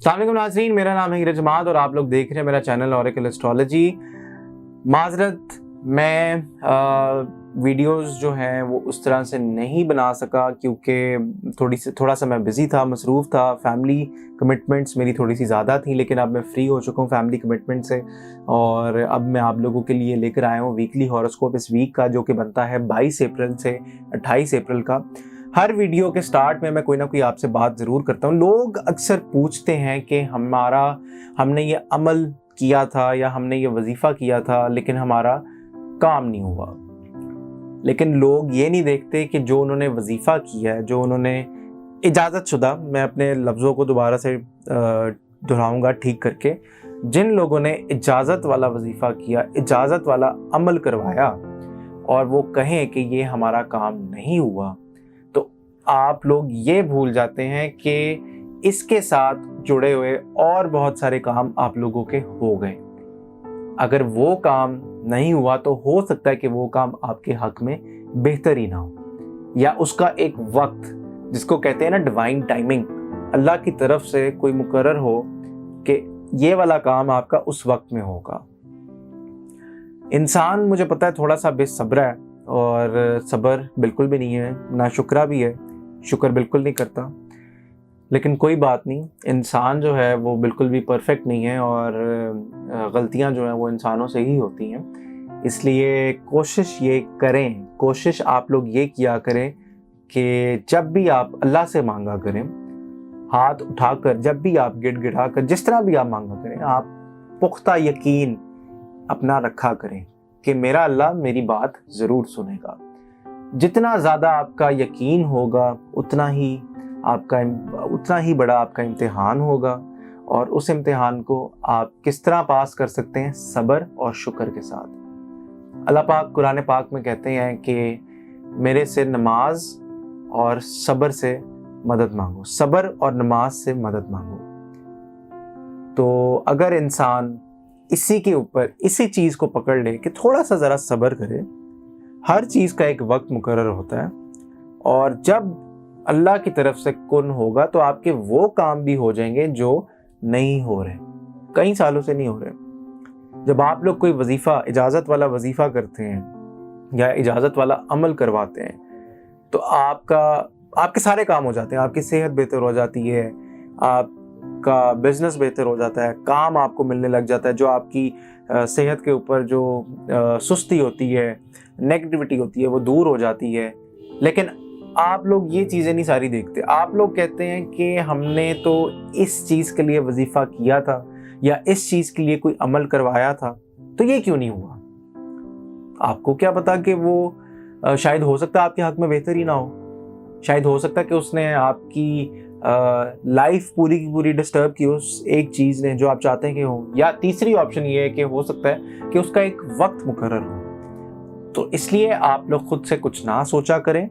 अस्सलाम वालेकुम नाज़रीन, मेरा नाम है हीरज जमात और आप लोग देख रहे हैं मेरा चैनल ऑरेकल एस्ट्रोलॉजी। माजरत मैं वीडियोस जो हैं वो उस तरह से नहीं बना सका क्योंकि थोड़ा सा मैं बिज़ी था, मसरूफ़ था। फैमिली कमिटमेंट्स मेरी थोड़ी सी ज़्यादा थी, लेकिन अब मैं फ्री हो चुका हूँ फैमिली कमिटमेंट से और अब मैं आप लोगों के लिए लेकर आया हूँ वीकली हॉरोस्कोप इस वीक का, जो कि बनता है 22 अप्रैल से 28 अप्रैल का। हर वीडियो के स्टार्ट में मैं कोई ना कोई आपसे बात ज़रूर करता हूँ। लोग अक्सर पूछते हैं कि हमने ये अमल किया था या हमने ये वजीफ़ा किया था लेकिन हमारा काम नहीं हुआ। लेकिन लोग ये नहीं देखते कि जो उन्होंने वजीफ़ा किया है, जो उन्होंने इजाज़त शुदा, मैं अपने लफ्ज़ों को दोबारा से दोहराऊँगा ठीक करके, जिन लोगों ने इजाज़त वाला वजीफ़ा किया, इजाज़त वाला अमल करवाया और वो कहें कि ये हमारा काम नहीं हुआ, तो आप लोग ये भूल जाते हैं कि इसके साथ जुड़े हुए और बहुत सारे काम आप लोगों के हो गए। अगर वो काम नहीं हुआ तो हो सकता है कि वो काम आपके हक में बेहतर ही ना हो, या उसका एक वक्त, जिसको कहते हैं ना डिवाइन टाइमिंग, अल्लाह की तरफ से कोई मुकर्रर हो कि ये वाला काम आपका उस वक्त में होगा। इंसान, मुझे पता है, थोड़ा सा बेसब्र है और सब्र बिल्कुल भी नहीं है, ना शुक्रा भी है, शुक्र बिल्कुल नहीं करता। लेकिन कोई बात नहीं, इंसान जो है वो बिल्कुल भी परफेक्ट नहीं है और गलतियां जो हैं वो इंसानों से ही होती हैं। इसलिए कोशिश आप लोग ये किया करें कि जब भी आप अल्लाह से मांगा करें, हाथ उठाकर, जब भी आप गिड़गिड़ा कर, जिस तरह भी आप मांगा करें, आप पुख्ता यकीन अपना रखा करें कि मेरा अल्लाह मेरी बात ज़रूर सुनेगा। जितना ज़्यादा आपका यकीन होगा उतना ही बड़ा आपका इम्तिहान होगा, और उस इम्तिहान को आप किस तरह पास कर सकते हैं? सब्र और शुक्र के साथ। अल्लाह पाक कुरान पाक में कहते हैं कि मेरे से नमाज और सब्र से मदद मांगो, सब्र और नमाज से मदद मांगो। तो अगर इंसान इसी के ऊपर इसी चीज़ को पकड़ ले कि थोड़ा सा ज़रा सब्र करे, हर चीज़ का एक वक्त मुकर्रर होता है, और जब अल्लाह की तरफ से कुन होगा तो आपके वो काम भी हो जाएंगे जो नहीं हो रहे, कई सालों से नहीं हो रहे। जब आप लोग कोई वजीफ़ा, इजाज़त वाला वजीफ़ा करते हैं या इजाज़त वाला अमल करवाते हैं तो आपके सारे काम हो जाते हैं। आपकी सेहत बेहतर हो जाती है, आपका बिजनेस बेहतर हो जाता है, काम आपको मिलने लग जाता है। जो आपकी सेहत के ऊपर जो सुस्ती होती है, नेगेटिविटी होती है, वो दूर हो जाती है। लेकिन आप लोग ये चीज़ें नहीं सारी देखते। आप लोग कहते हैं कि हमने तो इस चीज़ के लिए वजीफ़ा किया था या इस चीज़ के लिए कोई अमल करवाया था, तो ये क्यों नहीं हुआ? आपको क्या पता कि वो शायद हो सकता है आपके हक में बेहतर ही ना हो। शायद हो सकता है कि उसने आपकी लाइफ पूरी की पूरी डिस्टर्ब की उस एक चीज़ ने जो आप चाहते हैं कि हो। या तीसरी ऑप्शन ये है कि हो सकता है कि उसका एक वक्त मुकर्रर हो। तो इसलिए आप लोग खुद से कुछ ना सोचा करें,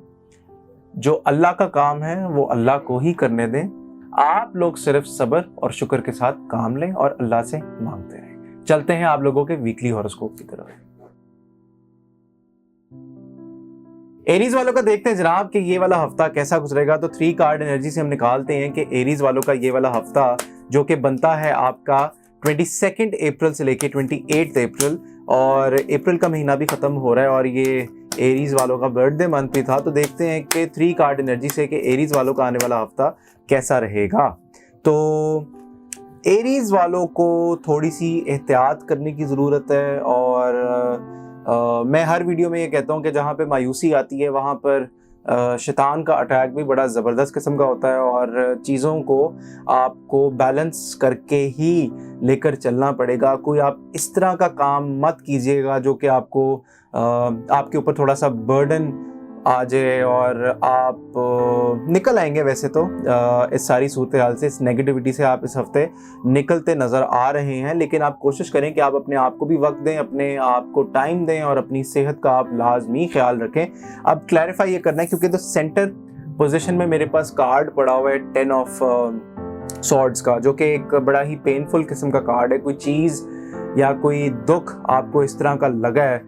जो अल्लाह का काम है वो अल्लाह को ही करने दें। आप लोग सिर्फ सब्र और शुक्र के साथ काम लें और अल्लाह से मांगते रहें। चलते हैं आप लोगों के वीकली हॉरोस्कोप की तरफ। एरीज वालों का देखते हैं जनाब कि ये वाला हफ्ता कैसा गुजरेगा। तो 3 कार्ड एनर्जी से हम निकालते हैं कि एरीज वालों का ये वाला हफ्ता, जो कि बनता है आपका 22 अप्रैल से लेके 28 अप्रैल, और अप्रैल का महीना भी ख़त्म हो रहा है और ये एरीज वालों का बर्थडे मंथ भी था। तो देखते हैं कि 3 कार्ड एनर्जी से कि एरीज वालों का आने वाला हफ्ता कैसा रहेगा। तो एरीज वालों को थोड़ी सी एहतियात करने की ज़रूरत है, और मैं हर वीडियो में ये कहता हूँ कि जहाँ पे मायूसी आती है वहाँ पर शैतान का अटैक भी बड़ा ज़बरदस्त किस्म का होता है, और चीज़ों को आपको बैलेंस करके ही लेकर चलना पड़ेगा। कोई आप इस तरह का काम मत कीजिएगा जो कि आपके ऊपर थोड़ा सा बर्डन आ जाए और आप निकल आएंगे। वैसे तो इस सारी सूरत हाल से, इस नेगेटिविटी से आप इस हफ्ते निकलते नज़र आ रहे हैं, लेकिन आप कोशिश करें कि आप अपने आप को भी वक्त दें, अपने आप को टाइम दें और अपनी सेहत का आप लाजमी ख्याल रखें। अब क्लैरिफाई ये करना है क्योंकि तो सेंटर पोजीशन में मेरे पास कार्ड पड़ा हुआ है 10 ऑफ सॉर्ड्स का, जो कि एक बड़ा ही पेनफुल किस्म का कार्ड है। कोई चीज़ या कोई दुख आपको इस तरह का लगा है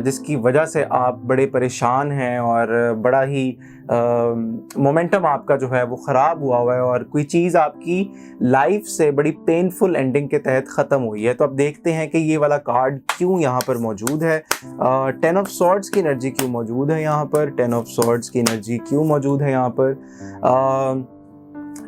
جس کی وجہ سے آپ بڑے پریشان ہیں اور بڑا ہی مومنٹم آپ کا جو ہے وہ خراب ہوا ہے اور کوئی چیز آپ کی لائف سے بڑی پینفل اینڈنگ کے تحت ختم ہوئی ہے. تو اب دیکھتے ہیں کہ یہ والا کارڈ کیوں یہاں پر موجود ہے. 10 آف سورڈز کی انرجی کیوں موجود ہے یہاں پر. 10 آف سورڈز کی انرجی کیوں موجود ہے یہاں پر.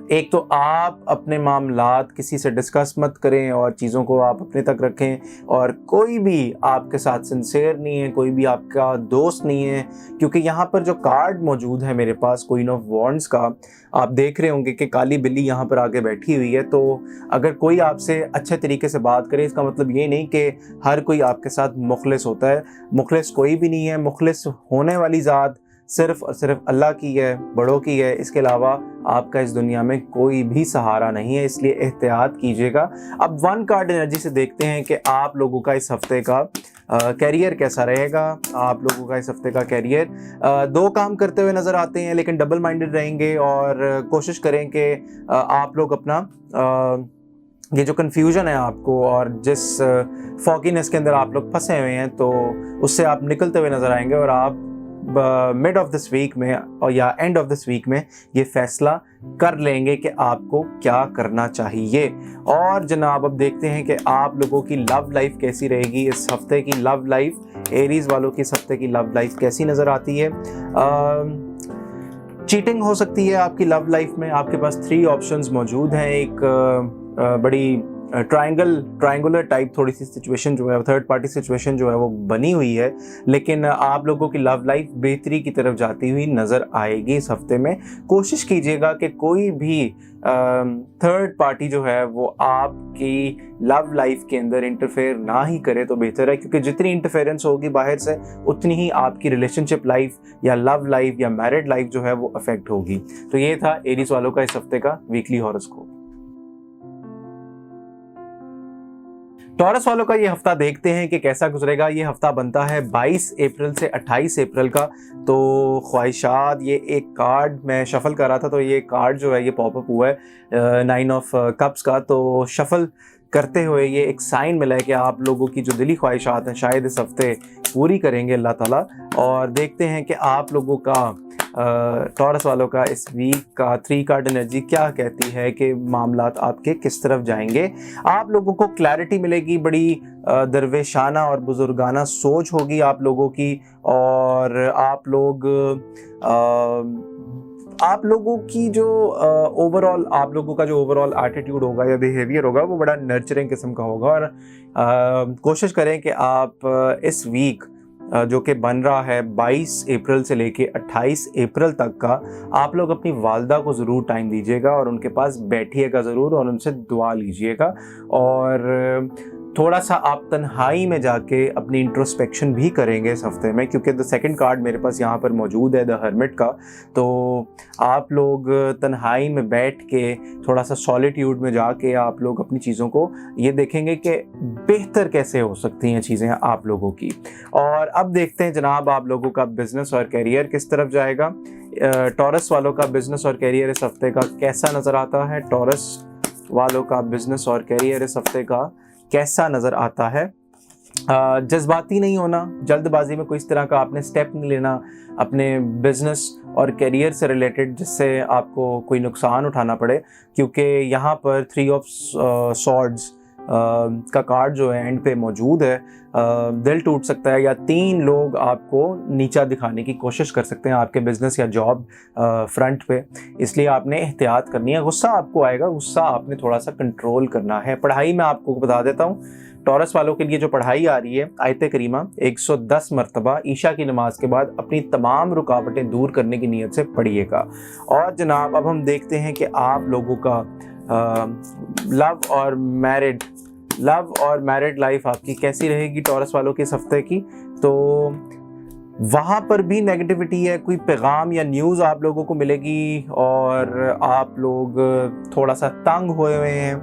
ایک تو آپ اپنے معاملات کسی سے ڈسکس مت کریں اور چیزوں کو آپ اپنے تک رکھیں, اور کوئی بھی آپ کے ساتھ سنسیئر نہیں ہے, کوئی بھی آپ کا دوست نہیں ہے, کیونکہ یہاں پر جو کارڈ موجود ہے میرے پاس کوئین آف وانڈز کا, آپ دیکھ رہے ہوں گے کہ کالی بلی یہاں پر آگے بیٹھی ہوئی ہے. تو اگر کوئی آپ سے اچھے طریقے سے بات کرے, اس کا مطلب یہ نہیں کہ ہر کوئی آپ کے ساتھ مخلص ہوتا ہے. مخلص کوئی بھی نہیں ہے. مخلص ہونے والی ذات صرف اور صرف اللہ کی ہے, بڑوں کی ہے. اس کے علاوہ آپ کا اس دنیا میں کوئی بھی سہارا نہیں ہے, اس لیے احتیاط کیجیے گا. اب 1 کارڈ انرجی سے دیکھتے ہیں کہ آپ لوگوں کا اس ہفتے کا کیریئر کیسا رہے گا. آپ لوگوں کا اس ہفتے کا کیریئر 2 کام کرتے ہوئے نظر آتے ہیں, لیکن ڈبل مائنڈڈ رہیں گے اور کوشش کریں کہ آپ لوگ اپنا یہ جو کنفیوژن ہے آپ کو اور جس فوگینس کے اندر آپ لوگ پھنسے ہوئے ہیں, تو اس سے آپ نکلتے ہوئے نظر آئیں گے اور آپ مڈ آف دس ویک میں اور یا اینڈ آف دس ویک میں یہ فیصلہ کر لیں گے کہ آپ کو کیا کرنا چاہیے. اور جناب اب دیکھتے ہیں کہ آپ لوگوں کی لو لائف کیسی رہے گی اس ہفتے کی. لو لائف, ایریز والوں کی اس ہفتے کی لو لائف کیسی نظر آتی ہے. چیٹنگ ہو سکتی ہے آپ کی لو لائف میں. آپ کے پاس 3 آپشنز موجود ہیں. ایک بڑی ٹرائنگولر ٹائپ تھوڑی سی سچویشن جو ہے, تھرڈ پارٹی سچویشن جو ہے وہ بنی ہوئی ہے, لیکن آپ لوگوں کی لو لائف بہتری کی طرف جاتی ہوئی نظر آئے گی اس ہفتے میں. کوشش کیجیے گا کہ کوئی بھی تھرڈ پارٹی جو ہے وہ آپ کی لو لائف کے اندر انٹرفیئر نہ ہی کرے تو بہتر ہے, کیونکہ جتنی انٹرفیئرنس ہوگی باہر سے اتنی ہی آپ کی ریلیشن شپ لائف یا لو لائف یا میرڈ لائف جو ہے وہ افیکٹ ہوگی. تو یہ تھا ایریز والوں کا اس ہفتے کا ویکلی ہاروسکوپ. ٹورس والوں کا یہ ہفتہ دیکھتے ہیں کہ کیسا گزرے گا. یہ ہفتہ بنتا ہے 22 اپریل سے 28 اپریل کا. تو خواہشات, یہ ایک کارڈ میں شفل کر رہا تھا تو یہ کارڈ جو ہے یہ پاپ اپ ہوا ہے 9 آف کپس کا. تو شفل کرتے ہوئے یہ ایک سائن ملا ہے کہ آپ لوگوں کی جو دلی خواہشات ہیں شاید اس ہفتے پوری کریں گے اللہ تعالیٰ. اور دیکھتے ہیں کہ آپ لوگوں کا ٹورس والوں کا اس ویک کا 3 کارڈ انرجی کیا کہتی ہے کہ معاملات آپ کے کس طرف جائیں گے. آپ لوگوں کو کلیئرٹی ملے گی, بڑی درویشانہ اور بزرگانہ سوچ ہوگی آپ لوگوں کی, اور آپ لوگوں کی جو اوور آل آپ لوگوں کا جو اوور آل ایٹیٹیوڈ ہوگا یا بیہیویئر ہوگا وہ بڑا نرچرنگ قسم کا ہوگا. اور کوشش کریں کہ آپ اس ویک جو کہ بن رہا ہے 22 اپریل سے لے کے 28 اپریل تک کا, آپ لوگ اپنی والدہ کو ضرور ٹائم دیجیے گا اور ان کے پاس بیٹھیے گا ضرور اور ان سے دعا لیجیے گا. اور تھوڑا سا آپ تنہائی میں جا کے اپنی انٹروسپیکشن بھی کریں گے اس ہفتے میں, کیونکہ دا 2nd کارڈ میرے پاس یہاں پر موجود ہے دا ہرمٹ کا. تو آپ لوگ تنہائی میں بیٹھ کے تھوڑا سا سالیٹیوڈ میں جا کے آپ لوگ اپنی چیزوں کو یہ دیکھیں گے کہ بہتر کیسے ہو سکتی ہیں چیزیں آپ لوگوں کی. اور اب دیکھتے ہیں جناب آپ لوگوں کا بزنس اور کیریئر کس طرف جائے گا. ٹورس والوں کا بزنس اور کیریئر اس ہفتے کا کیسا نظر آتا ہے. ٹورس والوں کا بزنس اور کیریئر اس ہفتے کا کیسا نظر آتا ہے. جذباتی نہیں ہونا, جلد بازی میں کوئی اس طرح کا آپ نے سٹیپ نہیں لینا اپنے بزنس اور کیریئر سے ریلیٹڈ جس سے آپ کو کوئی نقصان اٹھانا پڑے, کیونکہ یہاں پر 3 آف سورڈز کا کارڈ جو ہے اینڈ پہ موجود ہے. دل ٹوٹ سکتا ہے یا 3 لوگ آپ کو نیچا دکھانے کی کوشش کر سکتے ہیں آپ کے بزنس یا جاب فرنٹ پہ, اس لیے آپ نے احتیاط کرنی ہے. غصہ آپ کو آئے گا, غصہ آپ نے تھوڑا سا کنٹرول کرنا ہے. پڑھائی میں آپ کو بتا دیتا ہوں, ٹورس والوں کے لیے جو پڑھائی آ رہی ہے آیت کریمہ 110 مرتبہ عشاء کی نماز کے بعد اپنی تمام رکاوٹیں دور کرنے کی نیت سے پڑھیے گا. اور جناب اب ہم دیکھتے ہیں کہ آپ لوگوں کا لو اور میرڈ لائف آپ کی کیسی رہے گی ٹورس والوں کے اس ہفتے کی. تو وہاں پر بھی نیگیٹیوٹی ہے, کوئی پیغام یا نیوز آپ لوگوں کو ملے گی اور آپ لوگ تھوڑا سا تنگ ہوئے ہوئے ہیں.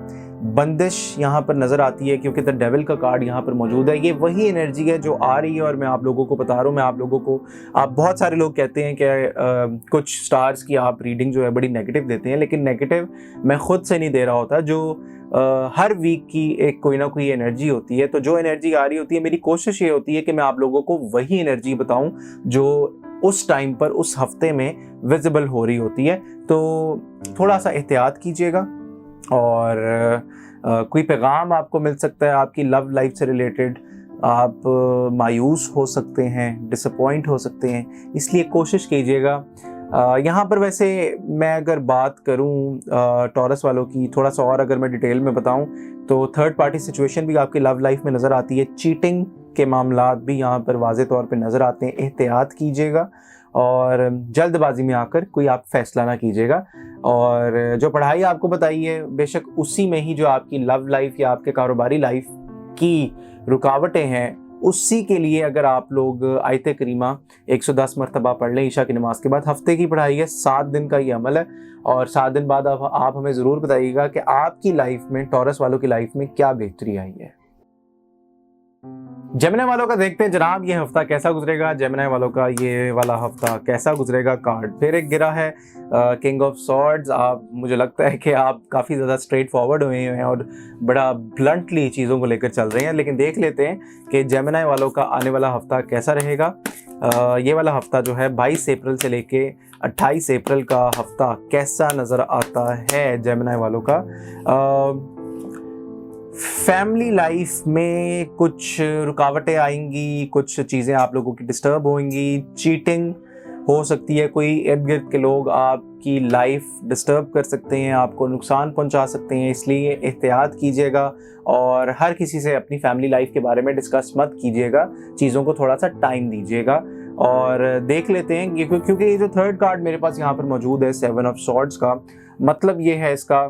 بندش یہاں پر نظر آتی ہے کیونکہ دا ڈیول کا کارڈ یہاں پر موجود ہے. یہ وہی انرجی ہے جو آ رہی ہے اور میں آپ لوگوں کو بتا رہا ہوں. میں آپ لوگوں کو, آپ بہت سارے لوگ کہتے ہیں کہ کچھ سٹارز کی آپ ریڈنگ جو ہے بڑی نیگیٹو دیتے ہیں, لیکن نیگیٹو میں خود سے نہیں دے رہا ہوتا. جو हर वीक की एक कोई ना कोई एनर्जी होती है, तो जो एनर्जी आ रही होती है मेरी कोशिश ये होती है कि मैं आप लोगों को वही एनर्जी बताऊं जो उस टाइम पर उस हफ्ते में विजिबल हो रही होती है। तो थोड़ा सा एहतियात कीजिएगा। और कोई पैगाम आपको मिल सकता है आपकी लव लाइफ से रिलेटेड, आप मायूस हो सकते हैं, डिसअपॉइंट हो सकते हैं, इसलिए कोशिश कीजिएगा। यहाँ पर वैसे मैं अगर बात करूँ टॉरस वालों की, थोड़ा सा और अगर मैं डिटेल में बताऊँ, तो थर्ड पार्टी सिचुएशन भी आपकी लव लाइफ में नज़र आती है, चीटिंग के मामलात भी यहाँ पर वाज़े तौर पे नज़र आते हैं। एहतियात कीजिएगा और जल्दबाजी में आकर कोई आप फैसला ना कीजिएगा। और जो पढ़ाई आपको बताई है बेशक उसी में ही जो आपकी लव लाइफ या आपके कारोबारी लाइफ की रुकावटें हैं, उसी के लिए अगर आप लोग आयत करीमा 110 मरतबा पढ़ लें ईशा की नमाज के बाद। हफ्ते की पढ़ाई है, 7 दिन का ये अमल है, और 7 दिन बाद आप हमें ज़रूर बताइएगा कि आपकी लाइफ में, टॉरस वालों की लाइफ में क्या बेहतरी आई है। जेमिनी वालों का देखते हैं जनाब ये हफ्ता कैसा गुजरेगा। जेमिनी वालों का ये वाला हफ्ता कैसा गुजरेगा। कार्ड फिर एक गिरा है, किंग ऑफ सॉर्ड्स। आप, मुझे लगता है कि आप काफ़ी ज़्यादा स्ट्रेट फॉरवर्ड हुए हैं और बड़ा ब्लंटली चीज़ों को लेकर चल रहे हैं, लेकिन देख लेते हैं कि जेमिनी वालों का आने वाला हफ्ता कैसा रहेगा। ये वाला हफ्ता जो है 22 अप्रैल से लेके 28 अप्रैल का हफ्ता कैसा नज़र आता है जेमिनी वालों का। फैमिली लाइफ में कुछ रुकावटें आएंगी, कुछ चीज़ें आप लोगों की डिस्टर्ब होंगी, चीटिंग हो सकती है, कोई इर्द गिर्द के लोग आपकी लाइफ डिस्टर्ब कर सकते हैं, आपको नुकसान पहुंचा सकते हैं, इसलिए एहतियात कीजिएगा और हर किसी से अपनी फैमिली लाइफ के बारे में डिस्कस मत कीजिएगा, चीज़ों को थोड़ा सा टाइम दीजिएगा। और देख लेते हैं क्योंकि ये जो थर्ड कार्ड मेरे पास यहाँ पर मौजूद है 7 ऑफ सॉर्ड्स का, मतलब ये है इसका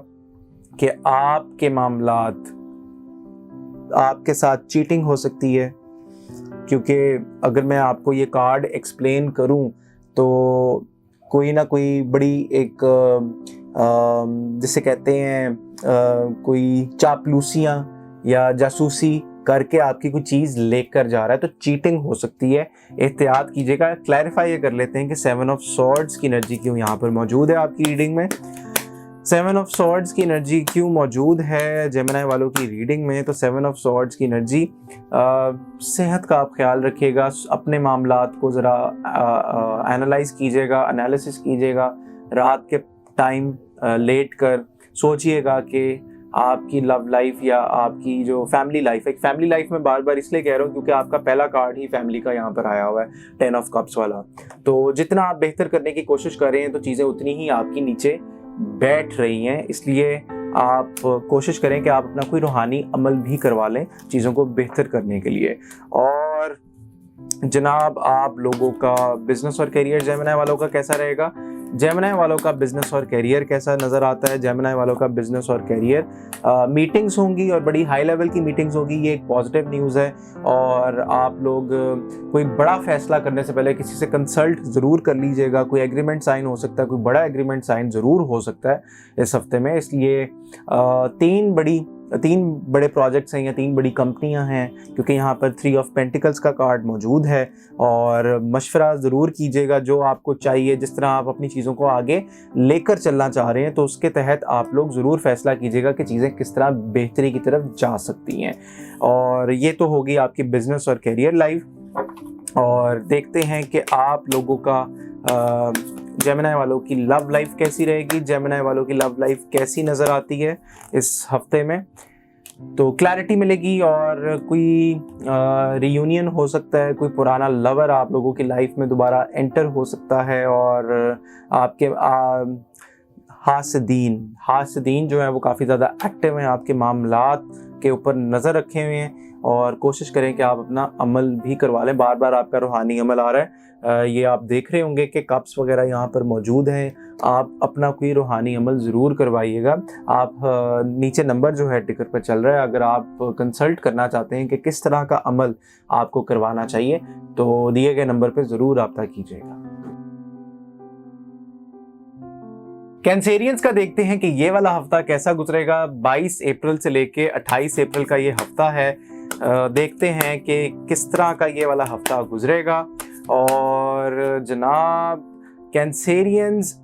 कि आपके मामलात, आपके साथ चीटिंग हो सकती है। क्योंकि अगर मैं आपको ये कार्ड एक्सप्लेन करूं तो कोई ना कोई बड़ी एक जिसे कहते हैं कोई चापलूसियाँ या जासूसी करके आपकी कोई चीज़ लेकर जा रहा है, तो चीटिंग हो सकती है, एहतियात कीजिएगा। क्लैरिफाई ये कर लेते हैं कि 7 ऑफ सॉर्ड्स की एनर्जी क्यों यहाँ पर मौजूद है आपकी रीडिंग में। 7 ऑफ सॉर्ड्स की एनर्जी क्यों मौजूद है जेमिनी वालों की रीडिंग में? तो 7 ऑफ सॉर्ड्स की एनर्जी, सेहत का आप ख्याल रखिएगा, अपने मामलात को ज़रा एनालाइज कीजिएगा, एनालिसिस कीजिएगा, रात के टाइम लेट कर सोचिएगा कि आपकी लव लाइफ या आपकी जो फैमिली लाइफ है, फैमिली लाइफ में बार बार इसलिए कह रहा हूँ क्योंकि आपका पहला कार्ड ही फैमिली का यहाँ पर आया हुआ है, 10 ऑफ कप्स वाला। तो जितना आप बेहतर करने की कोशिश कर रहे हैं तो चीज़ें उतनी ही आपकी नीचे बैठ रही हैं, इसलिए आप कोशिश करें कि आप अपना कोई रूहानी अमल भी करवा लें चीज़ों को बेहतर करने के लिए। और जनाब आप लोगों का बिजनेस और करियर जेमिनी वालों का कैसा रहेगा? जेमिनी वालों का बिजनेस और करियर कैसा नज़र आता है? जेमिनी वालों का बिजनेस और करियर, मीटिंग्स होंगी और बड़ी हाई लेवल की मीटिंग्स होगी, ये एक पॉजिटिव न्यूज़ है। और आप लोग कोई बड़ा फैसला करने से पहले किसी से कंसल्ट ज़रूर कर लीजिएगा, कोई एग्रीमेंट साइन हो सकता है, कोई बड़ा एग्रीमेंट साइन ज़रूर हो सकता है इस हफ्ते में। इसलिए 3 बड़े प्रोजेक्ट्स हैं या 3 बड़ी कंपनियां हैं, क्योंकि यहाँ पर 3 ऑफ पेंटिकल्स का कार्ड मौजूद है। और मशवरा ज़रूर कीजिएगा जो आपको चाहिए, जिस तरह आप अपनी चीज़ों को आगे लेकर चलना चाह रहे हैं तो उसके तहत आप लोग ज़रूर फैसला कीजिएगा कि चीज़ें किस तरह बेहतरी की तरफ जा सकती हैं। और ये तो होगी आपकी बिजनेस और करियर लाइफ। और देखते हैं कि आप लोगों का जेमिनी वालों की लव लाइफ कैसी रहेगी, जेमिनी वालों की लव लाइफ कैसी नज़र आती है इस हफ्ते में, तो क्लैरिटी मिलेगी। और कोई रियूनियन हो सकता है, कोई पुराना लवर आप लोगों की लाइफ में दोबारा एंटर हो सकता है। और आपके हासिदीन जो है वो काफ़ी ज़्यादा एक्टिव हैं, आपके मामलात के ऊपर नज़र रखे हुए हैं। और कोशिश करें कि आप अपना अमल भी करवा लें, बार बार आपका रूहानी अमल आ रहा है, ये आप देख रहे होंगे कि कप्स वगैरह यहाँ पर मौजूद हैं, आप अपना कोई रूहानी अमल ज़रूर करवाइएगा। आप नीचे नंबर जो है टिकर पर चल रहा है, अगर आप कंसल्ट करना चाहते हैं कि किस तरह का अमल आपको करवाना चाहिए तो दिए गए नंबर पर ज़रूर रब्ता कीजिएगा। कैंसेरियंस का देखते हैं कि ये वाला हफ्ता कैसा गुजरेगा। 22 अप्रैल से लेके 28 अप्रैल का ये हफ्ता है, देखते हैं कि किस तरह का ये वाला हफ्ता गुजरेगा। और जनाब कैंसेरियंस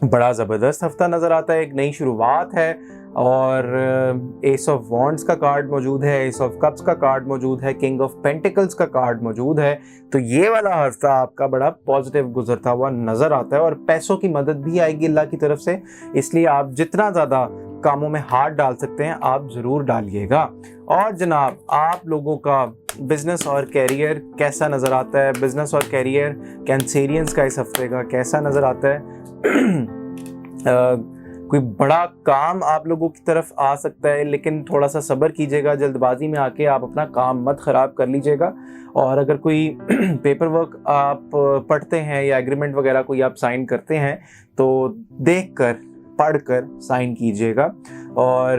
बड़ा ज़बरदस्त हफ्ता नज़र आता है, एक नई शुरुआत है और एस ऑफ वॉन्ड्स का कार्ड मौजूद है, एस ऑफ कप्स का कार्ड मौजूद है, किंग ऑफ पेंटिकल्स का कार्ड मौजूद है। तो ये वाला हफ्ता आपका बड़ा पॉजिटिव गुजरता हुआ नज़र आता है और पैसों की मदद भी आएगी अल्लाह की तरफ से। इसलिए आप जितना ज़्यादा कामों में हाथ डाल सकते हैं आप ज़रूर डालिएगा। और जनाब, आप लोगों का बिज़नेस और कैरियर कैसा नज़र आता है? बिज़नेस और कैरियर कैंसेरियंस का इस हफ्ते का कैसा नज़र आता है? कोई बड़ा काम आप लोगों की तरफ आ सकता है, लेकिन थोड़ा सा सब्र कीजिएगा, जल्दबाजी में आके आप अपना काम मत ख़राब कर लीजिएगा। और अगर कोई पेपर वर्क आप पढ़ते हैं या एग्रीमेंट वगैरह कोई आप साइन करते हैं तो देखकर पढ़कर साइन कीजिएगा। और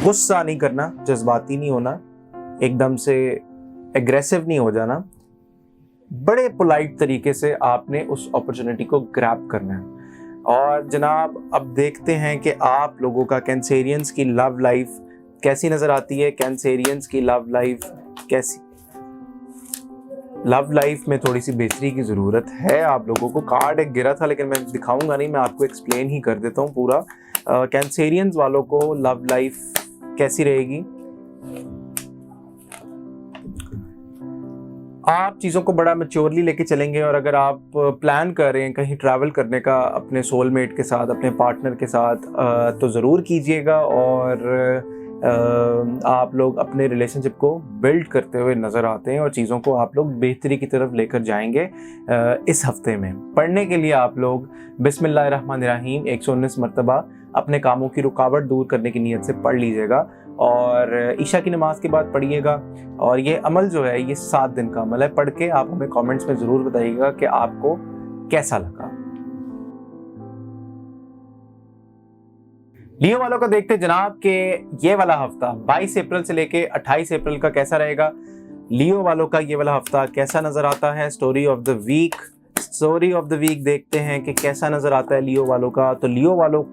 गुस्सा नहीं करना, जज्बाती नहीं होना, एकदम से एग्रेसिव नहीं हो जाना, बड़े पोलाइट तरीके से आपने उस अपॉर्चुनिटी को ग्रैब करना है। और जनाब, अब देखते हैं कि आप लोगों का कैंसेरियंस की लव लाइफ कैसी नज़र आती है। कैंसेरियंस की लव लाइफ कैसी? लव लाइफ में थोड़ी सी बेहतरी की ज़रूरत है आप लोगों को। कार्ड एक गिरा था लेकिन मैं दिखाऊंगा नहीं, मैं आपको एक्सप्लेन ही कर देता हूँ पूरा। कैंसेरियंस वालों को लव लाइफ कैसी रहेगी? आप चीज़ों को बड़ा मैच्योरली लेके चलेंगे और अगर आप प्लान कर रहे हैं कहीं ट्रैवल करने का अपने सोलमेट के साथ, अपने पार्टनर के साथ, तो ज़रूर कीजिएगा। और आप लोग अपने रिलेशनशिप को बिल्ड करते हुए नज़र आते हैं और चीज़ों को आप लोग बेहतरी की तरफ लेकर जाएंगे। इस हफ्ते में पढ़ने के लिए आप लोग बिस्मिल्लाहिर्रहमानिर्रहीम 119 मरतबा अपने कामों की रुकावट दूर करने की नीयत से पढ़ लीजिएगा और ईशा की नमाज के बाद पढ़िएगा। और ये अमल जो है ये 7 दिन का अमल है। पढ़ के आप हमें कमेंट्स में ज़रूर बताइएगा कि आपको कैसा लगा। लियो वालों का देखते जनाब कि ये वाला हफ्ता 22 अप्रैल से लेके 28 अप्रैल का कैसा रहेगा। लियो वालों का ये वाला हफ्ता कैसा नज़र आता है। स्टोरी ऑफ द वीक देखते हैं कि कैसा नज़र आता है लियो वालों का। तो लियो वालों,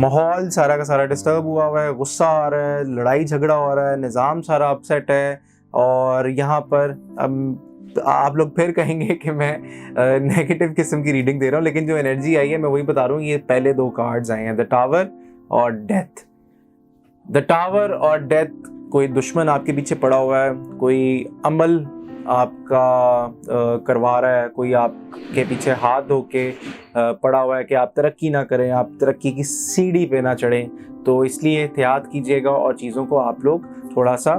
माहौल सारा का सारा डिस्टर्ब हुआ है, गुस्सा आ रहा है, लड़ाई झगड़ा हो रहा है, निज़ाम सारा अपसेट है। और यहाँ पर अब आप लोग फिर कहेंगे कि मैं नेगेटिव किस्म की रीडिंग दे रहा हूँ, लेकिन जो एनर्जी आई है मैं वही बता रहा हूँ। ये पहले 2 कार्ड्स आए हैं, द टावर और डेथ। द टावर और डेथ, कोई दुश्मन आपके पीछे पड़ा हुआ है, कोई अमल आपका करवा रहा है, कोई आपके पीछे हाथ धो के पड़ा हुआ है कि आप तरक्की ना करें, आप तरक्की की सीढ़ी पे ना चढ़ें। तो इसलिए एहतियात कीजिएगा और चीज़ों को आप लोग थोड़ा सा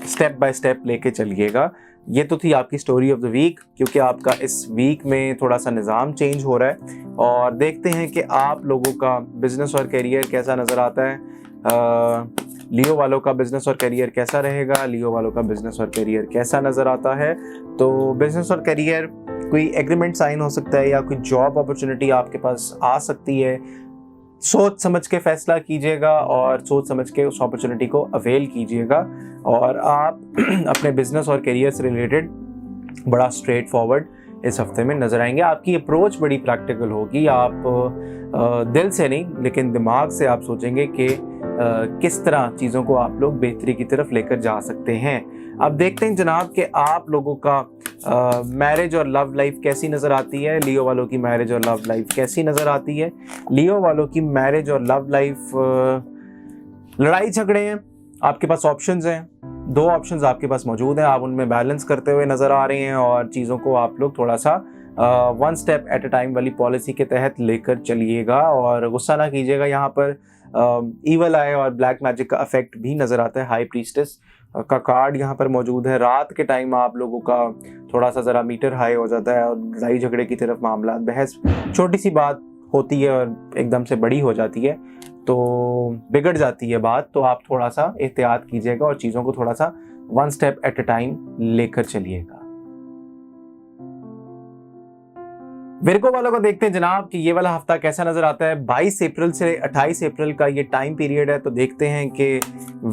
स्टेप बाय स्टेप लेके चलिएगा। ये तो थी आपकी स्टोरी ऑफ द वीक, क्योंकि आपका इस वीक में थोड़ा सा निज़ाम चेंज हो रहा है। और देखते हैं कि आप लोगों का बिज़नेस और करियर कैसा नज़र आता है। लियो वालों का बिज़नेस और करियर कैसा रहेगा, लियो वालों का बिज़नेस और करियर कैसा नज़र आता है। तो बिज़नेस और करियर, कोई एग्रीमेंट साइन हो सकता है या कोई जॉब अपॉर्चुनिटी आपके पास आ सकती है। सोच समझ के फैसला कीजिएगा और सोच समझ के उस अपॉर्चुनिटी को अवेल कीजिएगा। और आप अपने बिजनेस और करियर से रिलेटेड बड़ा स्ट्रेट फॉरवर्ड इस हफ्ते में नज़र आएंगे। आपकी अप्रोच बड़ी प्रैक्टिकल होगी। आप दिल से नहीं लेकिन दिमाग से आप सोचेंगे कि किस तरह चीज़ों को आप लोग बेहतरी की तरफ लेकर जा सकते हैं। अब देखते हैं जनाब कि आप लोगों का मैरिज और लव लाइफ कैसी नज़र आती है। लियो वालों की मैरिज और लव लाइफ कैसी नज़र आती है। लियो वालों की मैरिज और लव लाइफ, लड़ाई झगड़े हैं, आपके पास ऑप्शंस हैं, 2 ऑप्शंस आपके पास मौजूद हैं, आप उनमें बैलेंस करते हुए नज़र आ रहे हैं और चीज़ों को आप लोग थोड़ा सा 1 स्टेप एट अ टाइम वाली पॉलिसी के तहत लेकर चलिएगा और गुस्सा ना कीजिएगा। यहाँ पर ईवल आई और ब्लैक मैजिक का इफेक्ट भी नज़र आता है। हाई प्रीस्टेस का कार्ड यहाँ पर मौजूद है। रात के टाइम आप लोगों का थोड़ा सा ज़रा मीटर हाई हो जाता है और लड़ाई झगड़े की तरफ मामला, बहस छोटी सी बात होती है और एकदम से बड़ी हो जाती है तो बिगड़ जाती है बात। तो आप थोड़ा सा एहतियात कीजिएगा और चीज़ों को थोड़ा सा 1 स्टेप एट अ टाइम लेकर चलिएगा। विर्गो वालों को देखते हैं जनाब कि ये वाला हफ्ता कैसा नजर आता है। 22 अप्रैल से 28 अप्रैल का ये टाइम पीरियड है। तो देखते हैं कि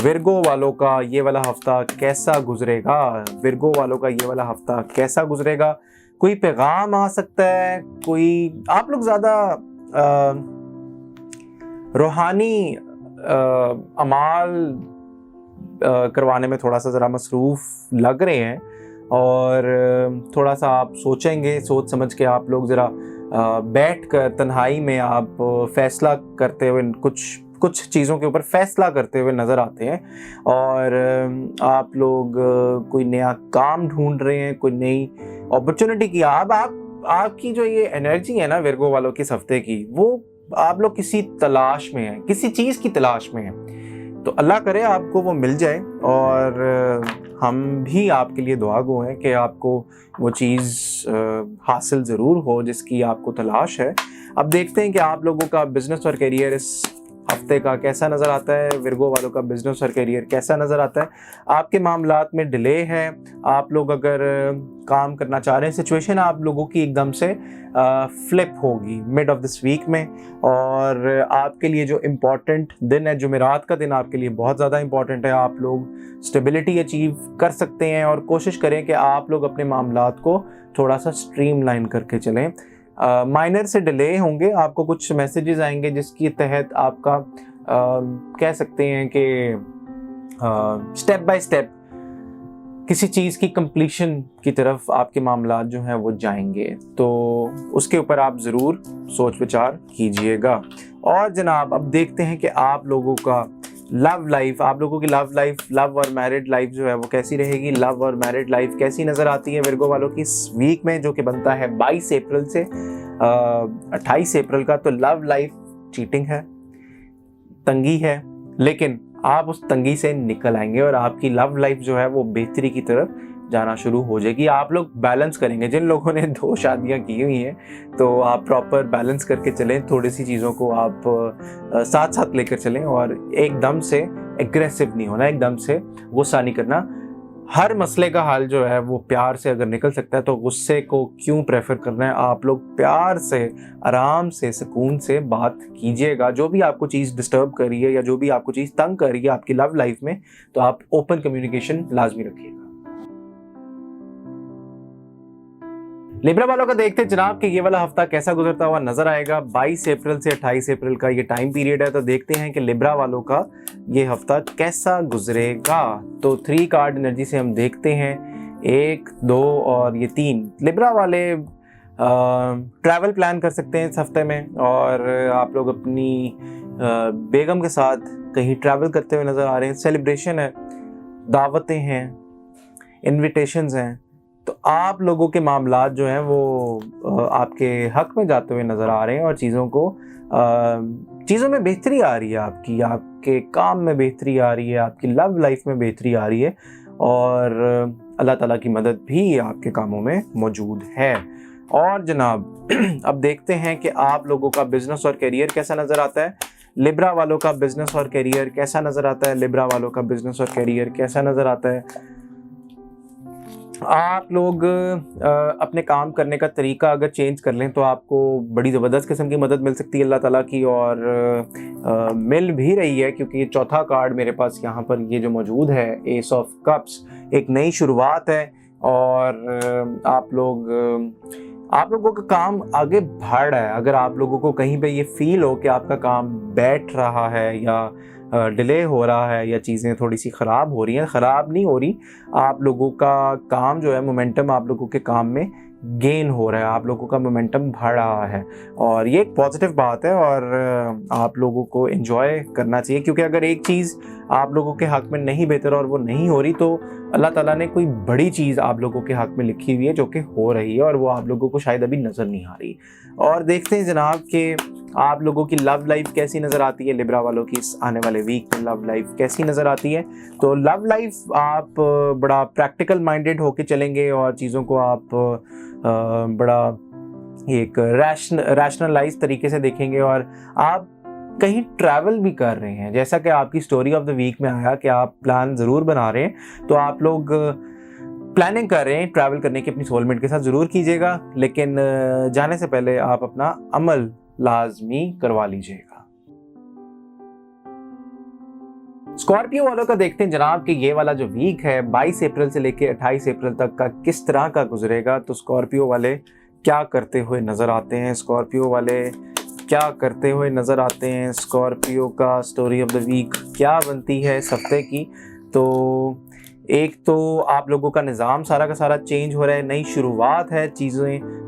विर्गो वालों का ये वाला हफ्ता कैसा गुजरेगा। विर्गो वालों का ये वाला हफ्ता कैसा गुजरेगा। कोई पैगाम आ सकता है, कोई आप लोग ज़्यादा रूहानी अमाल करवाने में थोड़ा सा ज़रा मसरूफ़ लग रहे हैं और थोड़ा सा आप सोचेंगे, सोच समझ के आप लोग ज़रा बैठ कर तन्हाई में आप फैसला करते हुए कुछ चीज़ों के ऊपर फैसला करते हुए नज़र आते हैं, और आप लोग कोई नया काम ढूंढ रहे हैं, कोई नई अपॉर्चुनिटी की आपकी जो ये एनर्जी है ना विर्गो वालों की इस हफ्ते की, वो आप लोग किसी तलाश में हैं, किसी चीज़ की तलाश में हैं। तो अल्लाह करे आपको वो मिल जाए, और हम भी आपके लिए दुआ गो हैं कि आपको वो चीज़ हासिल ज़रूर हो जिसकी आपको तलाश है। अब देखते हैं कि आप लोगों का बिज़नेस और करियर इस हफ्ते का कैसा नज़र आता है, विर्गो वालों का बिज़नेस और करियर कैसा नज़र आता है। आपके मामलात में डिले है, आप लोग अगर काम करना चाह रहे हैं, सिचुएशन आप लोगों की एकदम से फ्लिप होगी मिड ऑफ दिस वीक में, और आपके लिए जो इम्पॉर्टेंट दिन है, जुमेरात का दिन आपके लिए बहुत ज़्यादा इम्पॉर्टेंट है। आप लोग स्टेबिलिटी अचीव कर सकते हैं, और कोशिश करें कि आप लोग अपने मामलात को थोड़ा सा स्ट्रीमलाइन करके चलें। माइनर से डिले होंगे, आपको कुछ मैसेजेस आएंगे जिसके तहत आपका कह सकते हैं कि स्टेप बाय स्टेप किसी चीज़ की कंप्लीशन की तरफ आपके मामलात जो हैं वो जाएंगे। तो उसके ऊपर आप ज़रूर सोच विचार कीजिएगा। और जनाब अब देखते हैं कि आप लोगों का लव लाइफ, आप लोगों की लव और मैरिड लाइफ जो है वो कैसी रहेगी। लव और मैरिड लाइफ कैसी नज़र आती है विर्गो वालों की इस वीक में, जो कि बनता है 22 अप्रैल से 28 अप्रैल का। तो लव लाइफ चीटिंग है, तंगी है, लेकिन आप उस तंगी से निकल आएंगे और आपकी लव लाइफ जो है वो बेहतरी की तरफ जाना शुरू हो जाएगी। आप लोग बैलेंस करेंगे। जिन लोगों ने 2 शादियां की हुई हैं तो आप प्रॉपर बैलेंस करके चलें, थोड़ी सी चीज़ों को आप साथ साथ लेकर चलें, और एकदम से एग्रेसिव नहीं होना, एकदम से गुस्सा नहीं करना। हर मसले का हल जो है वो प्यार से अगर निकल सकता है तो गुस्से को क्यों प्रेफर करना है। आप लोग प्यार से, आराम से, सुकून से बात कीजिएगा। जो भी आपको चीज़ डिस्टर्ब कर रही है या जो भी आपको चीज़ तंग कर रही है आपकी लव लाइफ में, तो आप ओपन कम्युनिकेशन लाजमी रखिएगा। लिब्रा वालों का देखते हैं जनाब कि ये वाला हफ्ता कैसा गुजरता हुआ नजर आएगा। 22 अप्रैल से 28 अप्रैल का ये टाइम पीरियड है, तो देखते हैं कि लिब्रा वालों का ये हफ्ता कैसा गुजरेगा। तो 3 कार्ड एनर्जी से हम देखते हैं 1, 2 और ये 3। लिब्रा वाले ट्रैवल प्लान कर सकते हैं इस हफ्ते में, और आप लोग अपनी बेगम के साथ कहीं ट्रैवल करते हुए नज़र आ रहे हैं। सेलिब्रेशन है, दावतें हैं, इन्विटेशंस हैं, तो आप लोगों के मामलात जो हैं वो आपके हक में जाते हुए नज़र आ रहे हैं, और चीज़ों में बेहतरी आ रही है, आपके काम में बेहतरी आ रही है, आपकी लव लाइफ में बेहतरी आ रही है, और अल्लाह ताला की मदद भी आपके कामों में मौजूद है। और जनाब अब देखते हैं कि आप लोगों का बिजनेस और करियर कैसा नज़र आता है। लिब्रा वालों का बिजनेस और करियर कैसा नज़र आता है। लिब्रा वालों का बिजनेस और करियर कैसा नज़र आता है। आप लोग अपने काम करने का तरीका अगर चेंज कर लें तो आपको बड़ी ज़बरदस्त किस्म की मदद मिल सकती है अल्लाह ताला की, और मिल भी रही है, क्योंकि ये चौथा कार्ड मेरे पास यहाँ पर ये जो मौजूद है, एस ऑफ कप्स, एक नई शुरुआत है। और आप लोगों का काम आगे बढ़ रहा है। अगर आप लोगों को कहीं पे ये फील हो कि आपका काम बैठ रहा है या डिले हो रहा है या चीज़ें थोड़ी सी ख़राब हो रही हैं, ख़राब नहीं हो रही, आप लोगों का काम जो है, मोमेंटम आप लोगों के काम में गेन हो रहा है, आप लोगों का मोमेंटम बढ़ रहा है, और ये एक पॉजिटिव बात है, और आप लोगों को एंजॉय करना चाहिए। क्योंकि अगर एक चीज़ आप लोगों के हक़ में नहीं बेहतर और वो नहीं हो रही, तो अल्लाह ताला ने कोई बड़ी चीज़ आप लोगों के हक़ में लिखी हुई है जो कि हो रही है, और वो आप लोगों को शायद अभी नज़र नहीं आ रही। और देखते हैं जनाब कि आप लोगों की लव लाइफ कैसी नज़र आती है। लिब्रा वालों की इस आने वाले वीक में लव लाइफ कैसी नज़र आती है। तो लव लाइफ आप बड़ा प्रैक्टिकल माइंडेड होके चलेंगे, और चीज़ों को आप बड़ा एक रैशनलाइज तरीके से देखेंगे, और आप कहीं ट्रैवल भी कर रहे हैं, जैसा कि आपकी स्टोरी ऑफ द वीक में आया कि आप प्लान ज़रूर बना रहे हैं, तो आप लोग प्लानिंग कर रहे हैं ट्रैवल करने की, अपनी सोलमेट के साथ ज़रूर कीजिएगा, लेकिन जाने से पहले आप अपना अमल लाजमी करवा लीजिएगा। स्कॉर्पियो वालों का देखते हैं जनाब कि ये वाला जो वीक है 22 अप्रैल से लेके 28 अप्रैल तक का किस तरह का गुजरेगा। तो स्कॉर्पियो वाले क्या करते हुए नज़र आते हैं, स्कॉर्पियो वाले क्या करते हुए नज़र आते हैं, स्कॉर्पियो का स्टोरी ऑफ द वीक क्या बनती है इस हफ्ते की। तो ایک تو آپ لوگوں کا نظام سارا کا سارا چینج ہو رہا ہے، نئی شروعات ہے،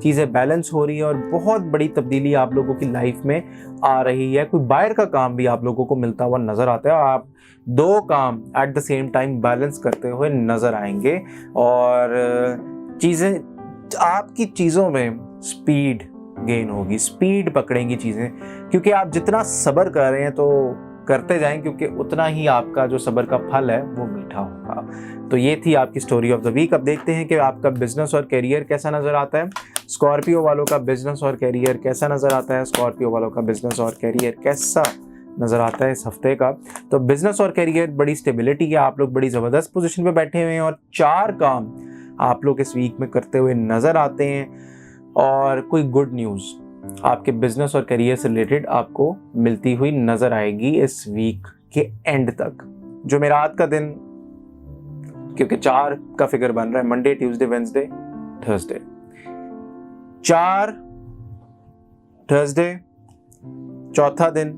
چیزیں بیلنس ہو رہی ہے، اور بہت بڑی تبدیلی آپ لوگوں کی لائف میں آ رہی ہے۔ کوئی باہر کا کام بھی آپ لوگوں کو ملتا ہوا نظر آتا ہے، آپ 2 کام at the same time balance کرتے ہوئے نظر آئیں گے، اور چیزیں آپ کی چیزوں میں سپیڈ گین ہوگی، سپیڈ پکڑیں گی چیزیں، کیونکہ آپ جتنا صبر کر رہے ہیں تو کرتے جائیں، کیونکہ اتنا ہی آپ کا جو صبر کا پھل ہے وہ میٹھا ہوگا۔ تو یہ تھی آپ کی سٹوری آف دا ویک۔ اب دیکھتے ہیں کہ آپ کا بزنس اور کیریئر کیسا نظر آتا ہے۔ اسکارپیو والوں کا بزنس اور کیریئر کیسا نظر آتا ہے؟ اسکارپیو والوں کا بزنس اور کیریئر کیسا نظر آتا ہے اس ہفتے کا؟ تو بزنس اور کیریئر بڑی اسٹیبلٹی ہے، آپ لوگ بڑی زبردست پوزیشن پہ بیٹھے ہوئے ہیں، اور 4 کام آپ لوگ اس ویک میں کرتے ہوئے نظر آتے ہیں، اور کوئی گڈ نیوز آپ کے بزنس اور کیریئر سے ریلیٹڈ آپ کو ملتی ہوئی نظر آئے گی اس ویک کے اینڈ تک۔ جمعرات کا دن، کیونکہ 4 کا فگر بن رہا ہے، Monday, Tuesday, Wednesday, Thursday, 4 Thursday, چوتھا دن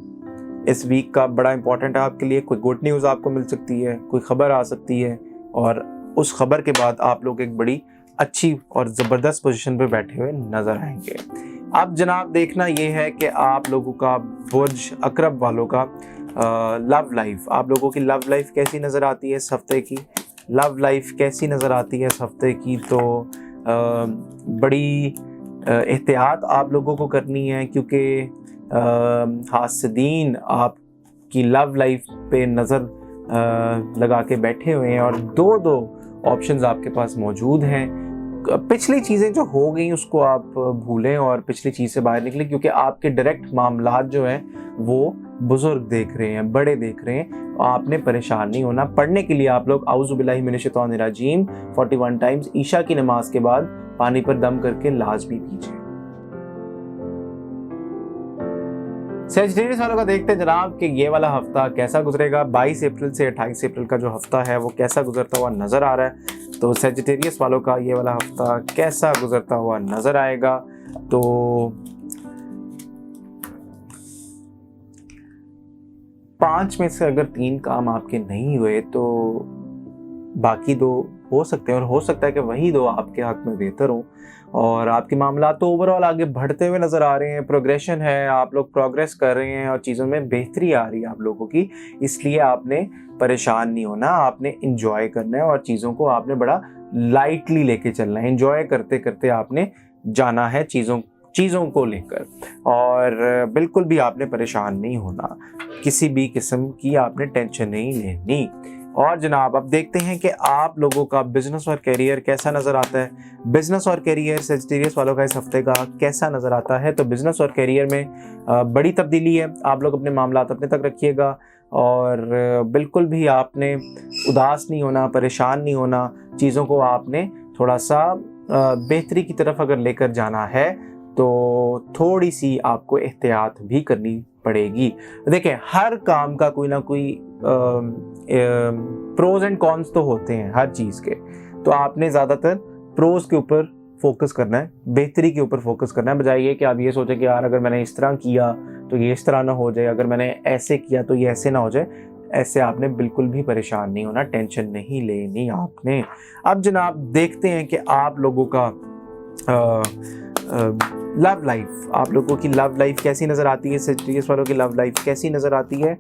اس ویک کا بڑا امپورٹنٹ ہے آپ کے لیے۔ کوئی گڈ نیوز آپ کو مل سکتی ہے، کوئی خبر آ سکتی ہے، اور اس خبر کے بعد آپ لوگ ایک بڑی اچھی اور زبردست پوزیشن پہ بیٹھے ہوئے نظر آئیں گے۔ اب جناب دیکھنا یہ ہے کہ آپ لوگوں کا برج اقرب والوں کا لو لائف، آپ لوگوں کی لو لائف کیسی نظر آتی ہے اس ہفتے کی؟ لو لائف کیسی نظر آتی ہے اس ہفتے کی؟ تو بڑی احتیاط آپ لوگوں کو کرنی ہے، کیونکہ حاسدین آپ کی لو لائف پہ نظر لگا کے بیٹھے ہوئے ہیں، اور 2 آپشنز آپ کے پاس موجود ہیں۔ پچھلی چیزیں جو ہو گئیں اس کو آپ بھولیں اور پچھلی چیز سے باہر نکلیں، کیونکہ آپ کے ڈائریکٹ معاملات جو ہیں وہ بزرگ دیکھ رہے ہیں، بڑے دیکھ رہے ہیں، آپ نے پریشان نہیں ہونا۔ پڑھنے کے لیے آپ لوگ اعوذ باللہ من الشیطان الرجیم 41 ٹائمز عشاء کی نماز کے بعد پانی پر دم کر کے لازمی پیجیے۔ سیجیٹیریس والوں کا دیکھتے ہیں جناب کہ یہ والا ہفتہ کیسا گزرے گا۔ 22 اپریل سے 28 اپریل کا جو ہفتہ ہے وہ کیسا گزرتا ہوا نظر آ رہا ہے؟ تو سیجیٹیریس والوں کا یہ والا ہفتہ کیسا گزرتا ہوا نظر آئے گا؟ تو 5 میں سے اگر 3 کام آپ کے نہیں ہوئے تو باقی 2 ہو سکتے ہیں، اور ہو سکتا ہے کہ وہی 2 آپ کے حق میں بہتر ہوں، اور آپ کے معاملات تو اوور آل آگے بڑھتے ہوئے نظر آ رہے ہیں، پروگریشن ہے، آپ لوگ پروگریس کر رہے ہیں، اور چیزوں میں بہتری آ رہی ہے آپ لوگوں کی۔ اس لیے آپ نے پریشان نہیں ہونا، آپ نے انجوائے کرنا ہے، اور چیزوں کو آپ نے بڑا لائٹلی لے کے چلنا ہے، انجوائے کرتے کرتے آپ نے جانا ہے چیزوں کو لے کر، اور بالکل بھی آپ نے پریشان نہیں ہونا، کسی بھی قسم کی آپ نے ٹینشن نہیں لینی۔ اور جناب اب دیکھتے ہیں کہ آپ لوگوں کا بزنس اور کیریئر کیسا نظر آتا ہے۔ بزنس اور کیریئر سیجیٹیریس والوں کا اس ہفتے کا کیسا نظر آتا ہے؟ تو بزنس اور کیریئر میں بڑی تبدیلی ہے، آپ لوگ اپنے معاملات اپنے تک رکھیے گا، اور بالکل بھی آپ نے اداس نہیں ہونا، پریشان نہیں ہونا، چیزوں کو آپ نے تھوڑا سا بہتری کی طرف اگر لے کر جانا ہے تو تھوڑی سی آپ کو احتیاط بھی کرنی پڑے گی۔ دیکھیں ہر کام کا کوئی نہ کوئی پروز اینڈ کونس تو ہوتے ہیں ہر چیز کے، تو آپ نے زیادہ تر پروز کے اوپر فوکس کرنا ہے، بہتری کے اوپر فوکس کرنا ہے، بجائے یہ کہ آپ یہ سوچیں کہ یار اگر میں نے اس طرح کیا تو یہ اس طرح نہ ہو جائے، اگر میں نے ایسے کیا تو یہ ایسے نہ ہو جائے۔ ایسے آپ نے بالکل بھی پریشان نہیں ہونا، ٹینشن نہیں لینی آپ نے۔ اب جناب دیکھتے ہیں کہ آپ لوگوں کا لو لائف، آپ لوگوں کی لو لائف کیسی نظر آتی ہے، سیجیٹیریس والوں کی لو لائف کیسی نظر آتی ہے؟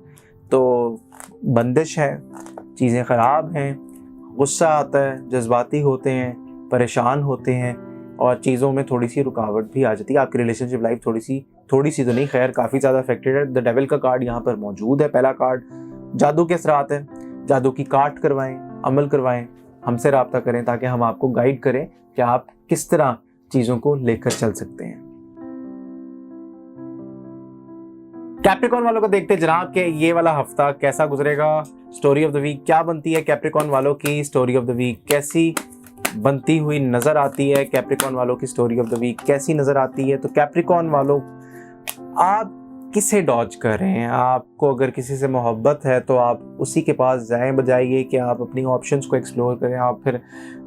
تو بندش ہے، چیزیں خراب ہیں، غصہ آتا ہے، جذباتی ہوتے ہیں، پریشان ہوتے ہیں، اور چیزوں میں تھوڑی سی رکاوٹ بھی آ جاتی ہے۔ آپ کی ریلیشن شپ لائف تھوڑی سی تو نہیں، خیر کافی زیادہ افیکٹڈ ہے۔ دا ڈیول کا کارڈ یہاں پر موجود ہے، پہلا کارڈ جادو کے اثرات ہیں، جادو کی کاٹ کروائیں، عمل کروائیں، ہم سے رابطہ کریں تاکہ ہم آپ کو گائیڈ کریں کہ آپ کس طرح چیزوں کو لے کر چل سکتے ہیں۔ کیپریکون والوں کو دیکھتے جناب کہ یہ والا ہفتہ کیسا گزرے گا۔ سٹوری آف دا ویک کیا بنتی ہے؟ کیپریکون والوں کی سٹوری آف دا ویک کیسی بنتی ہوئی نظر آتی ہے؟ کیپریکون والوں کی سٹوری آف دا ویک کیسی نظر آتی ہے؟ تو کیپریکون والوں آپ کسے ڈاج کر رہے ہیں؟ آپ کو اگر کسی سے محبت ہے تو آپ اسی کے پاس جائیں، بجائے یہ کہ آپ اپنی آپشنز کو ایکسپلور کریں، آپ پھر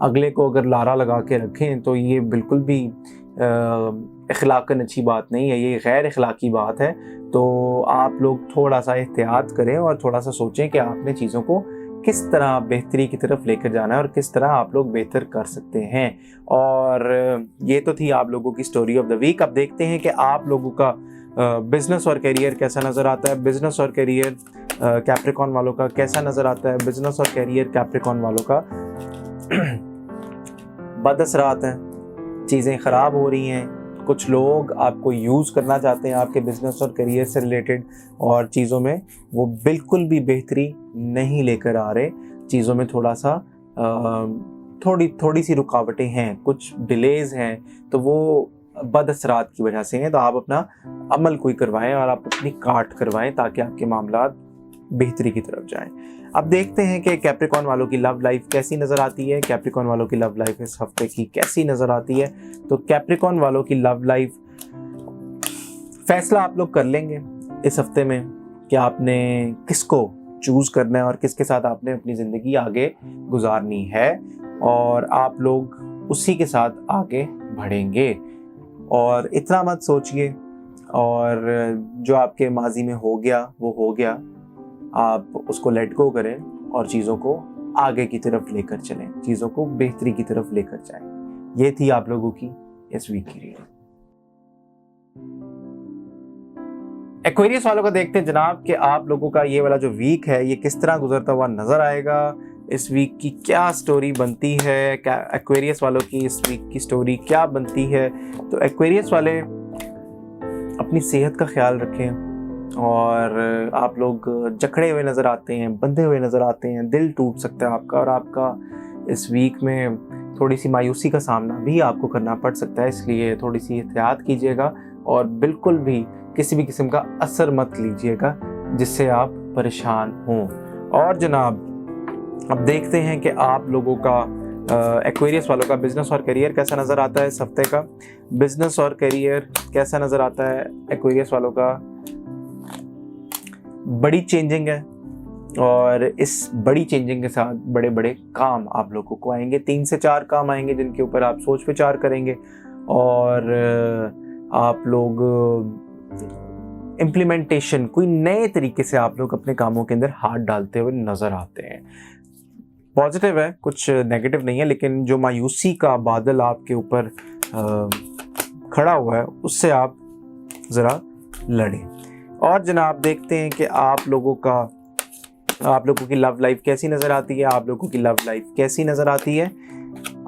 اگلے کو اگر لارا لگا کے رکھیں تو یہ بالکل بھی اخلاقاً اچھی بات نہیں ہے، یہ غیر اخلاقی بات ہے۔ تو آپ لوگ تھوڑا سا احتیاط کریں اور تھوڑا سا سوچیں کہ آپ نے چیزوں کو किस तरह बेहतरी की तरफ लेकर जाना है और किस तरह आप लोग बेहतर कर सकते हैं। और ये तो थी आप लोगों की स्टोरी ऑफ द वीक। अब देखते हैं कि आप लोगों का बिजनेस और करियर कैसा नज़र आता है। बिजनेस और करियर कैप्रिकॉर्न वालों का कैसा नज़र आता है। बिजनेस और करियर कैप्रिकॉर्न वालों का बदअसरात हैं, चीज़ें ख़राब हो रही हैं, कुछ लोग आपको यूज़ करना चाहते हैं आपके बिजनेस और करियर से रिलेटेड, और चीज़ों में वो बिल्कुल भी बेहतरी नहीं लेकर आ रहे। चीज़ों में थोड़ा सा थोड़ी सी रुकावटें हैं, कुछ डिलेज़ हैं, तो वो बदअसरात की वजह से हैं। तो आप अपना अमल कोई करवाएं और आप अपनी काट करवाएं ताकि आपके मामलात बेहतरी की तरफ जाएं। अब देखते हैं कि कैप्रिकॉर्न वालों की लव लाइफ कैसी नज़र आती है। कैप्रिकॉर्न वालों की लव लाइफ इस हफ्ते की कैसी नज़र आती है। तो कैप्रिकॉर्न वालों की लव लाइफ, फैसला आप लोग कर लेंगे इस हफ्ते में कि आपने किसको चूज़ करना है और किसके साथ आपने अपनी ज़िंदगी आगे गुजारनी है, और आप लोग उसी के साथ आगे बढ़ेंगे। और इतना मत सोचिए, और जो आपके माजी में हो गया वो हो गया, आप उसको लेट गो करें और चीज़ों को आगे की तरफ लेकर चलें, चीज़ों को बेहतरी की तरफ लेकर जाएं। ये थी आप लोगों की इस वीक की रीडिंग। एक्वेरियस वालों को देखते हैं जनाब कि आप लोगों का ये वाला जो वीक है ये किस तरह गुजरता हुआ नज़र आएगा। इस वीक की क्या स्टोरी बनती है, क्या एक्वेरियस वालों की इस वीक की स्टोरी क्या बनती है। तो एक्वेरियस वाले अपनी सेहत का ख्याल रखें, और आप लोग जकड़े हुए नज़र आते हैं, बंधे हुए नज़र आते हैं, दिल टूट सकता है आपका, और आपका इस वीक में थोड़ी सी मायूसी का सामना भी आपको करना पड़ सकता है। इसलिए थोड़ी सी एहतियात कीजिएगा और बिल्कुल भी किसी भी किस्म का असर मत लीजिएगा जिससे आप परेशान हों। और जनाब अब देखते हैं कि आप लोगों का एक्वेरियस वालों का बिजनेस और करियर कैसा नज़र आता है इस हफ्ते का। बिजनेस और करियर कैसा नज़र आता है एक्वेरियस वालों का। बड़ी चेंजिंग है, और इस बड़ी चेंजिंग के साथ बड़े बड़े काम आप लोगों को आएंगे। 3 से 4 काम आएंगे जिनके ऊपर आप सोच विचार करेंगे, और आप लोग इम्प्लीमेंटेशन, कोई नए तरीके से आप लोग अपने कामों के अंदर हाथ डालते हुए नज़र आते हैं। पॉजिटिव है, कुछ नेगेटिव नहीं है, लेकिन जो मायूसी का बादल आपके ऊपर खड़ा हुआ है उससे आप ज़रा लड़ें। और जनाब देखते हैं कि आप लोगों की लव लाइफ कैसी नज़र आती है। आप लोगों की लव लाइफ कैसी नज़र आती है।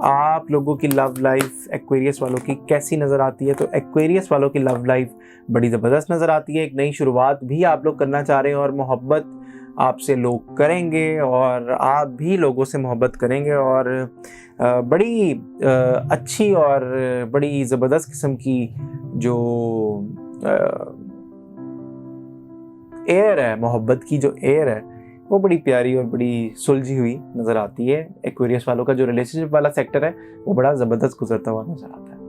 आप लोगों की लव लाइफ एक्वेरियस वालों की कैसी नज़र आती है। तो एक्वेरियस वालों की लव लाइफ बड़ी ज़बरदस्त नज़र आती है। एक नई शुरुआत भी आप लोग करना चाह रहे हैं, और मोहब्बत आपसे लोग करेंगे, और आप भी लोगों से मोहब्बत करेंगे, और बड़ी अच्छी और बड़ी ज़बरदस्त किस्म की जो एयर है, मोहब्बत की जो एयर है वो बड़ी प्यारी और बड़ी सुलझी हुई नज़र आती है। एक्वेरियस वालों का जो रिलेशनशिप वाला सेक्टर है वो बड़ा ज़बरदस्त गुजरता हुआ नज़र आता है।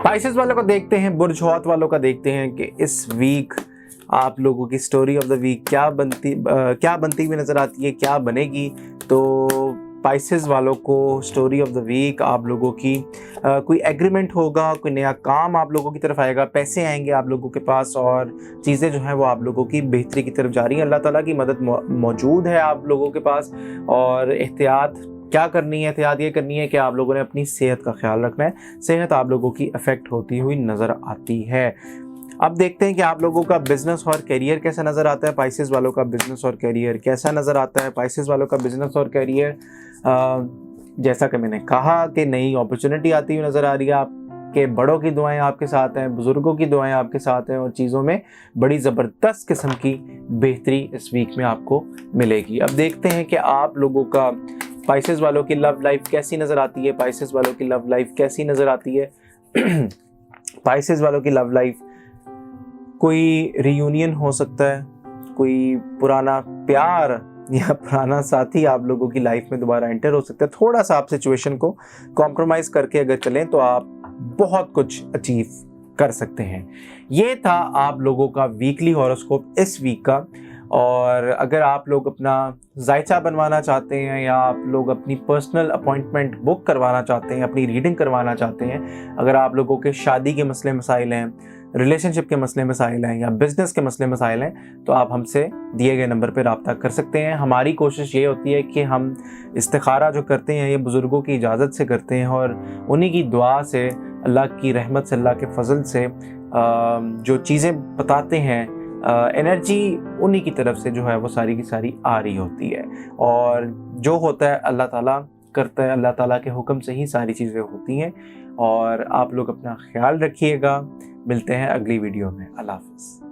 पाइसेस वालों को देखते हैं, बुर्ज हौत वालों का देखते हैं कि इस वीक आप लोगों की स्टोरी ऑफ द वीक क्या बनती हुई नज़र आती है, क्या बनेगी। तो पाइसेस वालों को स्टोरी ऑफ द वीक आप लोगों की कोई एग्रीमेंट होगा, कोई नया काम आप लोगों की तरफ आएगा, पैसे आएंगे आप लोगों के पास, और चीज़ें जो हैं वो आप लोगों की बेहतरी की तरफ जा रही हैं। अल्लाह ताला की मदद मौजूद है आप लोगों के पास। और एहतियात क्या करनी है, एहतियात ये करनी है कि आप लोगों ने अपनी सेहत का ख्याल रखना है। सेहत आप लोगों की अफेक्ट होती हुई नज़र आती है। अब देखते हैं कि आप लोगों का बिजनेस और करियर कैसा नज़र आता है। पाइसेस वालों का बिजनेस और करियर कैसा नज़र आता है। पाइसेस वालों का बिजनेस और करियर, जैसा कि मैंने कहा कि नई अपॉर्चुनिटी आती हुई नज़र आ रही है। आपके बड़ों की दुआएं आपके साथ हैं, बुज़ुर्गों की दुआएं आपके साथ हैं, और चीज़ों में बड़ी ज़बरदस्त किस्म की बेहतरी इस वीक में आपको मिलेगी। अब देखते हैं कि आप लोगों का पाइसेस वालों की लव लाइफ कैसी नज़र आती है। पाइसेस वालों की लव लाइफ कैसी नज़र आती है। पाइसेस वालों की लव लाइफ, कोई रियूनियन हो सकता है, कोई पुराना प्यार या पुराना साथी आप लोगों की लाइफ में दोबारा एंटर हो सकता है। थोड़ा सा आप सिचुएशन को कॉम्प्रोमाइज करके अगर चलें तो आप बहुत कुछ अचीव कर सकते हैं। ये था आप लोगों का वीकली हॉरोस्कोप इस वीक का। और अगर आप लोग अपना जायचा बनवाना चाहते हैं, या आप लोग अपनी पर्सनल अपॉइंटमेंट बुक करवाना चाहते हैं, अपनी रीडिंग करवाना चाहते हैं, अगर आप लोगों के शादी के मसले मसाइल हैं, ریلیشن شپ کے مسئلے مسائل ہیں یا بزنس کے مسئلے مسائل ہیں تو آپ ہم سے دیے گئے نمبر پہ رابطہ کر سکتے ہیں. ہماری کوشش یہ ہوتی ہے کہ ہم استخارہ جو کرتے ہیں یہ بزرگوں کی اجازت سے کرتے ہیں اور انہی کی دعا سے، اللہ کی رحمت سے، اللہ کے فضل سے جو چیزیں بتاتے ہیں انرجی انہی کی طرف سے جو ہے وہ ساری کی ساری آ رہی ہوتی ہے. اور جو ہوتا ہے اللہ تعالیٰ کرتا ہے، اللہ تعالیٰ کے حکم سے ہی ساری چیزیں ہوتی ہیں. اور آپ لوگ اپنا خیال رکھیے گا. ملتے ہیں اگلی ویڈیو میں. اللہ حافظ.